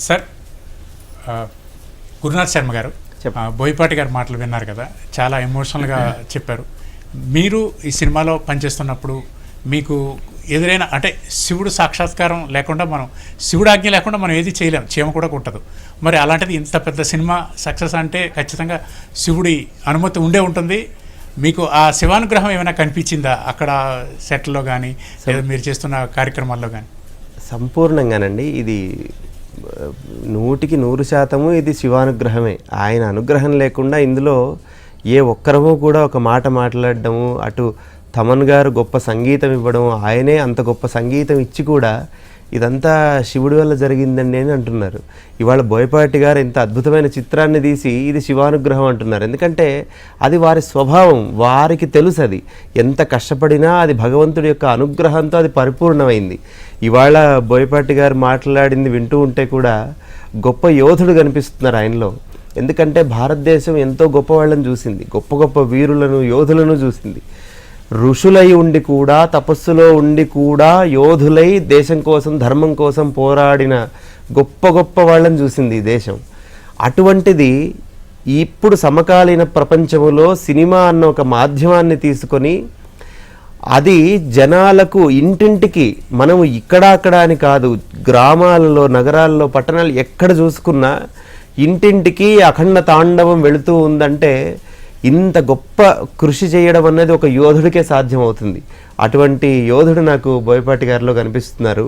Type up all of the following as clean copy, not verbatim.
Sir, Gurunath Sharma గారు, బోయపాటి గారి మాటలు విన్నారు కదా, చాలా ఎమోషనల్గా చెప్పారు. మీరు ఈ సినిమాలో పనిచేస్తున్నప్పుడు మీకు ఎదురైన అంటే శివుడు సాక్షాత్కారం లేకుండా మనం, శివుడు ఆజ్ఞ లేకుండా మనం ఏది చేయలేం, చీమ కూడా కుట్టదు. మరి అలాంటిది ఇంత పెద్ద సినిమా సక్సెస్ అంటే ఖచ్చితంగా శివుడి అనుమతి ఉండే ఉంటుంది. మీకు ఆ శివానుగ్రహం ఏమైనా కనిపించిందా అక్కడ సెట్లో కానీ లేదా మీరు చేస్తున్న కార్యక్రమాల్లో కానీ? సంపూర్ణంగానండి, ఇది 100% ఇది శివానుగ్రహమే. ఆయన అనుగ్రహం లేకుండా ఇందులో ఏ ఒక్కరమూ కూడా ఒక మాట మాట్లాడడము, అటు తమన్ గారు గొప్ప సంగీతం ఇవ్వడం, ఆయనే అంత గొప్ప సంగీతం ఇచ్చి కూడా ఇదంతా శివుడి వల్ల జరిగిందండి అని అంటున్నారు. ఇవాళ బోయపాటి గారు ఇంత అద్భుతమైన చిత్రాన్ని తీసి ఇది శివానుగ్రహం అంటున్నారు. ఎందుకంటే అది వారి స్వభావం, వారికి తెలుసు అది ఎంత కష్టపడినా అది భగవంతుడి యొక్క అనుగ్రహంతో అది పరిపూర్ణమైంది. ఇవాళ బోయపాటి గారు మాట్లాడింది వింటూ ఉంటే కూడా గొప్ప యోధుడు కనిపిస్తున్నారు ఆయనలో. ఎందుకంటే భారతదేశం ఎంతో గొప్ప వాళ్ళని చూసింది, గొప్ప గొప్ప వీరులను, యోధులను చూసింది. ఋషులై ఉండి కూడా, తపస్సులో ఉండి కూడా యోధులై దేశం కోసం, ధర్మం కోసం పోరాడిన గొప్ప గొప్ప వాళ్ళని చూసింది ఈ దేశం. అటువంటిది ఇప్పుడు సమకాలీన ప్రపంచంలో సినిమా అన్న ఒక మాధ్యమాన్ని తీసుకొని అది జనాలకు ఇంటింటికి, మనము ఇక్కడ అక్కడ అని కాదు, గ్రామాలలో, నగరాల్లో, పట్టణాలు ఎక్కడ చూసుకున్నా ఇంటింటికి అఖండ తాండవం వెళుతూ ఉందంటే ఇంత గొప్ప కృషి చేయడం అనేది ఒక యోధుడికే సాధ్యమవుతుంది. అటువంటి యోధుడు నాకు బోయపాటి గారిలో కనిపిస్తున్నారు.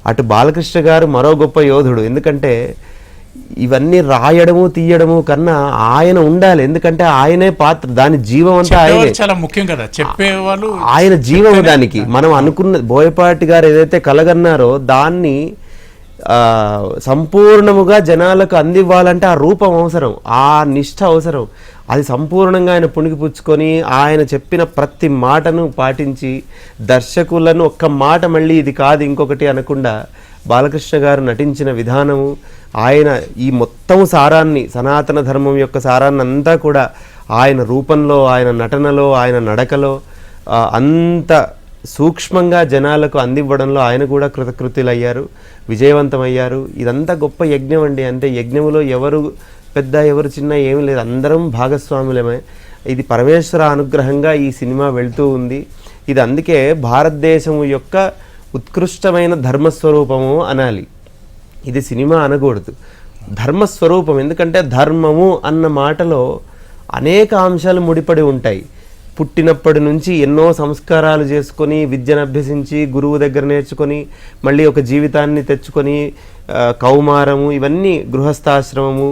అటు బాలకృష్ణ గారు మరో గొప్ప యోధుడు. ఎందుకంటే ఇవన్నీ రాయడము తీయడము కన్నా ఆయన ఉండాలి. ఎందుకంటే ఆయనే పాత్ర, దాని జీవం అంతా ఆయనే, చాలా ముఖ్యం కదా చెప్పేవాళ్ళు, ఆయన జీవం దానికి. మనం అనుకున్న బోయపాటి గారు ఏదైతే కలగన్నారో దాన్ని సంపూర్ణముగా జనాలకు అందివ్వాలంటే ఆ రూపం అవసరం, ఆ నిష్ఠ అవసరం. అది సంపూర్ణంగా ఆయన పుణికిపుచ్చుకొని ఆయన చెప్పిన ప్రతి మాటను పాటించి దర్శకులను ఒక్క మాట మళ్ళీ ఇది కాదు ఇంకొకటి అనకుండా బాలకృష్ణ గారు నటించిన విధానము, ఆయన ఈ మొత్తం సారాన్ని, సనాతన ధర్మం యొక్క సారాన్ని అంతా కూడా ఆయన రూపంలో, ఆయన నటనలో, ఆయన నడకలో అంత సూక్ష్మంగా జనాలకు అందివ్వడంలో ఆయన కూడా కృతకృత్యులయ్యారు, విజయవంతమయ్యారు. ఇదంతా గొప్ప యజ్ఞం అండి. అంటే యజ్ఞములో ఎవరు పెద్ద ఎవరు చిన్న ఏమీ లేదు, అందరం భాగస్వాములమే. ఇది పరమేశ్వర అనుగ్రహంగా ఈ సినిమా వెళ్తూ ఉంది. ఇది అందుకే భారతదేశం యొక్క ఉత్కృష్టమైన ధర్మస్వరూపము అనాలి. ఇది సినిమా అనకూడదు, ధర్మస్వరూపం. ఎందుకంటే ధర్మము అన్న మాటలో అనేక అంశాలు ముడిపడి ఉంటాయి. పుట్టినప్పటి నుంచి ఎన్నో సంస్కారాలు చేసుకొని, విద్యను అభ్యసించి, గురువు దగ్గర నేర్చుకొని, మళ్ళీ ఒక జీవితాన్ని తెచ్చుకొని, కౌమారము, ఇవన్నీ గృహస్థాశ్రమము,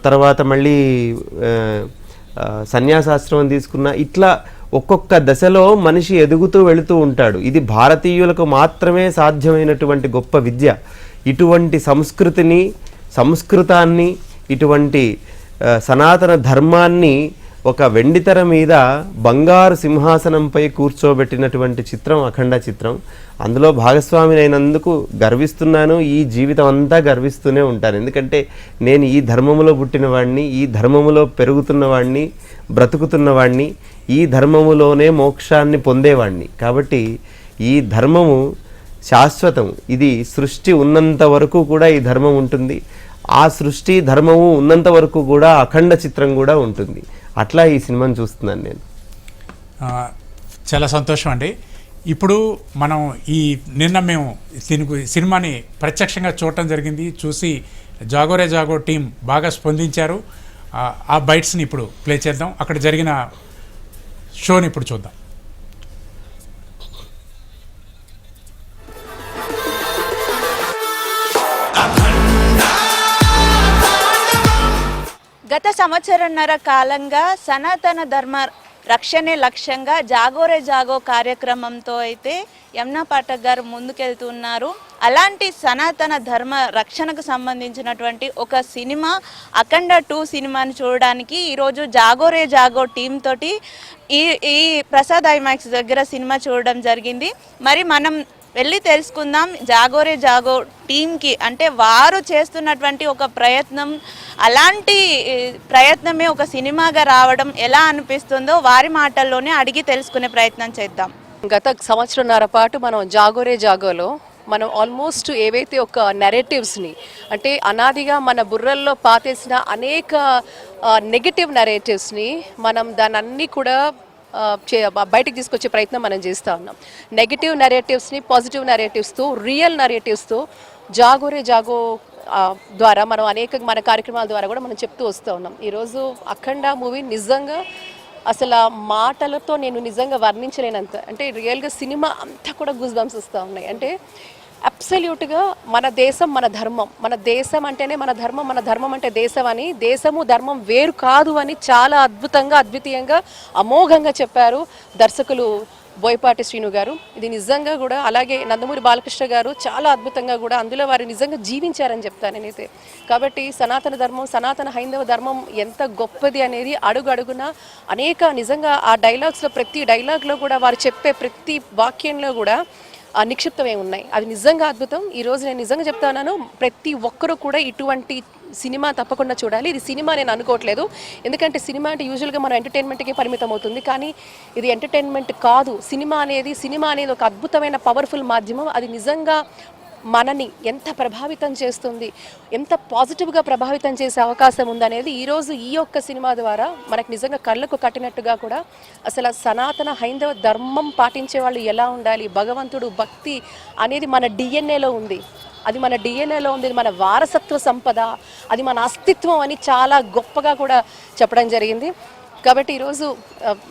తర్వాత మళ్ళీ సన్యాసాశ్రమం తీసుకున్న, ఇట్లా ఒక్కొక్క దశలో మనిషి ఎదుగుతూ వెళుతూ ఉంటాడు. ఇది భారతీయులకు మాత్రమే సాధ్యమైనటువంటి గొప్ప విద్య. ఇటువంటి సంస్కృతిని, సంస్కృతాన్ని, ఇటువంటి సనాతన ధర్మాన్ని ఒక వెండితెర మీద బంగారు సింహాసనంపై కూర్చోబెట్టినటువంటి చిత్రం అఖండ చిత్రం. అందులో భాగస్వామినైనందుకు గర్విస్తున్నాను, ఈ జీవితం అంతా గర్విస్తూనే ఉంటాను. ఎందుకంటే నేను ఈ ధర్మములో పుట్టినవాడిని, ఈ ధర్మములో పెరుగుతున్నవాడిని, బ్రతుకుతున్నవాడిని, ఈ ధర్మములోనే మోక్షాన్ని పొందేవాడిని. కాబట్టి ఈ ధర్మము శాశ్వతం. ఇది సృష్టి ఉన్నంత వరకు కూడా ఈ ధర్మం ఉంటుంది. ఆ సృష్టి ధర్మము ఉన్నంత వరకు కూడా అఖండ చిత్రం కూడా ఉంటుంది. అట్లా ఈ సినిమాని చూస్తున్నాను నేను. చాలా సంతోషం అండి. ఇప్పుడు మనం నిన్న మేము సినిమాని ప్రత్యక్షంగా చూడటం జరిగింది. చూసి జాగోరే జాగో టీం బాగా స్పందించారు. ఆ బైట్స్ని ఇప్పుడు ప్లే చేద్దాం. అక్కడ జరిగిన షోని ఇప్పుడు చూద్దాం. గత సంవత్సరన్నర కాలంగా సనాతన ధర్మ రక్షణే లక్ష్యంగా జాగోరే జాగో కార్యక్రమంతో అయితే యమునా పాఠక్ గారు ముందుకెళ్తున్నారు. అలాంటి సనాతన ధర్మ రక్షణకు సంబంధించినటువంటి ఒక సినిమా అఖండ 2 సినిమాని చూడడానికి ఈరోజు జాగోరే జాగో టీం తోటి ఈ ప్రసాద్ ఐమాక్స్ దగ్గర సినిమా చూడడం జరిగింది. మరి మనం వెళ్ళి తెలుసుకుందాం జాగోరే జాగో టీంకి, అంటే వారు చేస్తున్నటువంటి ఒక ప్రయత్నం, అలాంటి ప్రయత్నమే ఒక సినిమాగా రావడం ఎలా అనిపిస్తుందో వారి మాటల్లోనే అడిగి తెలుసుకునే ప్రయత్నం చేద్దాం. గత సంవత్సరంన్నర పాటు మనం జాగోరే జాగోలో మనం ఆల్మోస్ట్ ఏవైతే ఒక నెరేటివ్స్ని అంటే అనాదిగా మన బుర్రల్లో పాతేసిన అనేక నెగటివ్ నెరేటివ్స్ని మనం దాన్ని అన్నీ కూడా బయటికి తీసుకొచ్చే ప్రయత్నం మనం చేస్తూ ఉన్నాం. నెగిటివ్ నెరేటివ్స్ని పాజిటివ్ నెరేటివ్స్తో రియల్ నెరేటివ్స్తో జాగో రే జాగో ద్వారా మనం మన కార్యక్రమాల ద్వారా కూడా మనం చెప్తూ వస్తూ ఉన్నాం. ఈరోజు అఖండ మూవీ నిజంగా అసలు ఆ మాటలతో నేను నిజంగా వర్ణించలేనంత, అంటే రియల్గా సినిమా అంతా కూడా గూస్ బంప్స్ వస్తూ ఉన్నాయి. అంటే అబ్సల్యూట్గా మన దేశం మన ధర్మం, మన దేశం అంటేనే మన ధర్మం, మన ధర్మం అంటే దేశం అని, దేశము ధర్మం వేరు కాదు అని చాలా అద్భుతంగా అద్వితీయంగా అమోఘంగా చెప్పారు దర్శకులు బోయపాటి శ్రీను గారు. ఇది నిజంగా కూడా అలాగే నందమూరి బాలకృష్ణ గారు చాలా అద్భుతంగా కూడా అందులో వారు నిజంగా జీవించారని చెప్తాను నేనైతే. కాబట్టి సనాతన ధర్మం, సనాతన హైందవ ధర్మం ఎంత గొప్పది అనేది అడుగు అడుగున అనేక నిజంగా ఆ డైలాగ్స్లో ప్రతి డైలాగ్లో కూడా వారు చెప్పే ప్రతి వాక్యంలో కూడా నిక్షిప్తమే ఉన్నాయి. అది నిజంగా అద్భుతం. ఈరోజు నేను నిజంగా చెప్తాను, ప్రతి ఒక్కరూ కూడా ఇటువంటి సినిమా తప్పకుండా చూడాలి. ఇది సినిమా నేను అనుకోవట్లేదు, ఎందుకంటే సినిమా అంటే యూజువల్గా మనం ఎంటర్టైన్మెంట్కి పరిమితం అవుతుంది, కానీ ఇది ఎంటర్టైన్మెంట్ కాదు. సినిమా అనేది ఒక అద్భుతమైన పవర్ఫుల్ మాధ్యమం. అది నిజంగా మనని ఎంత ప్రభావితం చేస్తుంది, ఎంత పాజిటివ్గా ప్రభావితం చేసే అవకాశం ఉందనేది ఈరోజు ఈ యొక్క సినిమా ద్వారా మనకు నిజంగా కళ్ళకు కట్టినట్టుగా కూడా అసలు సనాతన హైందవ ధర్మం పాటించే వాళ్ళు ఎలా ఉండాలి, భగవంతుడు భక్తి అనేది మన డిఎన్ఏలో ఉంది. అది మన డిఎన్ఏలో ఉంది, మన వారసత్వ సంపద, అది మన అస్తిత్వం అని చాలా గొప్పగా కూడా చెప్పడం జరిగింది. కాబట్టి ఈరోజు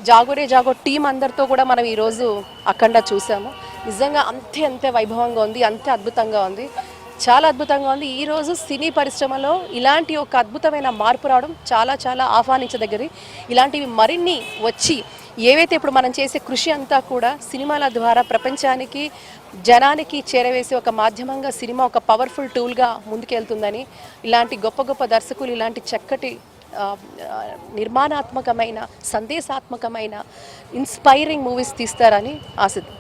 జాగో రే జాగో టీం అందరితో కూడా మనం ఈరోజు అఖండ చూసాము. నిజంగా అంతే వైభవంగా ఉంది, అంతే అద్భుతంగా ఉంది, చాలా అద్భుతంగా ఉంది. ఈరోజు సినీ పరిశ్రమలో ఇలాంటి ఒక అద్భుతమైన మార్పు రావడం చాలా ఆహ్వానించదగ్గది. ఇలాంటివి మరిన్ని వచ్చి ఏవైతే ఇప్పుడు మనం చేసే కృషి అంతా కూడా సినిమాల ద్వారా ప్రపంచానికి జనానికి చేరవేసే ఒక మాధ్యమంగా సినిమా ఒక పవర్ఫుల్ టూల్గా ముందుకెళ్తుందని, ఇలాంటి గొప్ప దర్శకులు ఇలాంటి చక్కటి నిర్మాణాత్మకమైన సందేశాత్మకమైన ఇన్స్పైరింగ్ మూవీస్ తీస్తారని ఆశిద్దాం.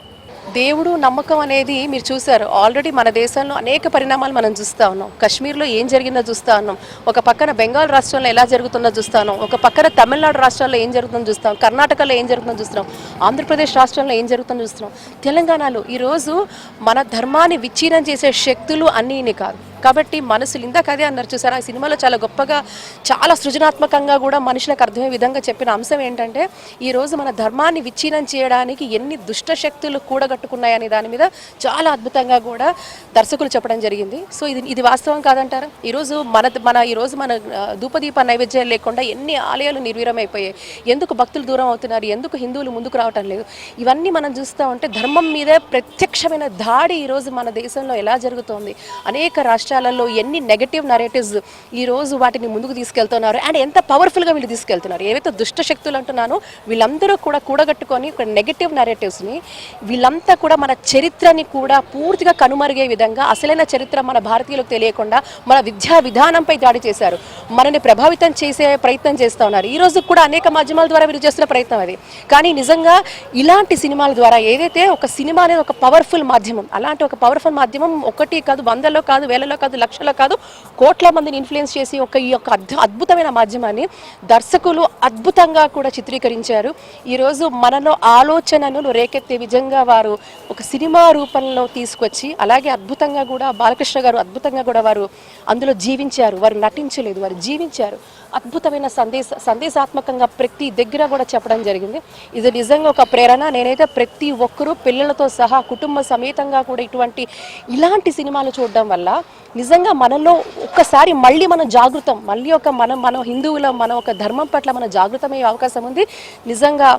దేవుడు నమ్మకం అనేది మీరు చూసారు, ఆల్రెడీ మన దేశంలో అనేక పరిణామాలు మనం చూస్తూ ఉన్నాం. కశ్మీర్లో ఏం జరిగిందో చూస్తూ ఉన్నాం, ఒక పక్కన బెంగాల్ రాష్ట్రంలో ఎలా జరుగుతుందో చూస్తూ ఉన్నాం, ఒక పక్కన తమిళనాడు రాష్ట్రాల్లో ఏం జరుగుతుందో చూస్తాం, కర్ణాటకలో ఏం జరుగుతుందో చూస్తున్నాం, ఆంధ్రప్రదేశ్ రాష్ట్రంలో ఏం జరుగుతుందో చూస్తున్నాం, తెలంగాణలో. ఈరోజు మన ధర్మాన్ని విచ్ఛిన్నం చేసే శక్తులు అన్నీ కాదు. కాబట్టి మనసులు ఇందాక అదే అన్నారు చూసారా, ఆ సినిమాలో చాలా గొప్పగా చాలా సృజనాత్మకంగా కూడా మనుషులకు అర్థమయ్యే విధంగా చెప్పిన అంశం ఏంటంటే ఈరోజు మన ధర్మాన్ని విచ్ఛిన్నం చేయడానికి ఎన్ని దుష్ట శక్తులు కూడగట్టుకున్నాయనే దాని మీద చాలా అద్భుతంగా కూడా దర్శకులు చెప్పడం జరిగింది. సో ఇది వాస్తవం కాదంటారా? ఈరోజు మన ధూపదీప నైవేద్యాలు లేకుండా ఎన్ని ఆలయాలు నిర్వీర్యమైపోయాయి, ఎందుకు భక్తులు దూరం అవుతున్నారు, ఎందుకు హిందువులు ముందుకు రావటం లేదు, ఇవన్నీ మనం చూస్తూ ఉంటే ధర్మం మీద ప్రత్యక్షమైన దాడి ఈరోజు మన దేశంలో ఎలా జరుగుతోంది, అనేక రాష్ట్రాలలో ఎన్ని నెగటివ్ నరేటివ్స్ ఈరోజు వాటిని ముందుకు తీసుకెళ్తున్నారు, అండ్ ఎంత పవర్ఫుల్గా వీళ్ళు తీసుకెళ్తున్నారు. ఏవైతే దుష్ట శక్తులు అంటున్నానో వీళ్ళందరూ కూడా కూడగట్టుకొని ఒక నెగటివ్ నరేటివ్స్ని వీళ్ళంతా కూడా మన చరిత్రని కూడా పూర్తిగా కనుమరుగే విధంగా, అసలైన చరిత్ర మన భారతీయులకు తెలియకుండా మన విద్యా విధానంపై దాడి చేశారు, మనని ప్రభావితం చేసే ప్రయత్నం చేస్తూ ఉన్నారు. ఈ రోజు కూడా అనేక మాధ్యమాల ద్వారా వీరు చేస్తున్న ప్రయత్నం అది. కానీ నిజంగా ఇలాంటి సినిమాల ద్వారా ఏదైతే ఒక సినిమా అనేది ఒక పవర్ఫుల్ మాధ్యమం, అలాంటి ఒక పవర్ఫుల్ మాధ్యమం ఒకటి కాదు, వందల్లో కాదు, వేలలో కాదు, లక్షల్లో కాదు, కోట్ల మందిని ఇన్ఫ్లుయెన్స్ చేసి ఈ యొక్క అద్భుతమైన మాధ్యమాన్ని దర్శకులు అద్భుతంగా కూడా చిత్రీకరించారు. ఈరోజు మనలో ఆలోచనను రేకెత్తే విధంగా వారు ఒక సినిమా రూపంలో తీసుకొచ్చి, అలాగే అద్భుతంగా కూడా బాలకృష్ణ గారు అద్భుతంగా కూడా వారు అందులో జీవించారు, వారు నటించలేదు, వారు జీవించారు. అద్భుతమైన సందేశాత్మకంగా ప్రతి దగ్గర కూడా చెప్పడం జరిగింది. ఇది నిజంగా ఒక ప్రేరణ. నేనైతే ప్రతి ఒక్కరూ పిల్లలతో సహా కుటుంబ సమేతంగా కూడా ఇలాంటి సినిమాలు చూడడం వల్ల నిజంగా మనలో ఒక్కసారి మళ్ళీ మనం జాగృతం, మళ్ళీ మన హిందువుల మన ఒక ధర్మం పట్ల మన జాగృతమయ్యే అవకాశం ఉంది. నిజంగా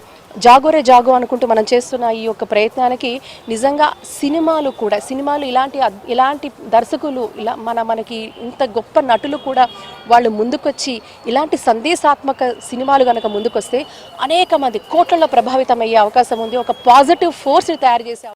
జాగో రే జాగో అనుకుంటూ మనం చేస్తున్న ఈ యొక్క ప్రయత్నానికి నిజంగా సినిమాలు ఇలాంటి దర్శకులు మనకి ఇంత గొప్ప నటులు కూడా వాళ్ళు ముందుకొచ్చి ఇలాంటి సందేశాత్మక సినిమాలు కనుక ముందుకొస్తే అనేక మంది కోట్లలో ప్రభావితం అయ్యే అవకాశం ఉంది. ఒక పాజిటివ్ ఫోర్స్ని తయారు చేసే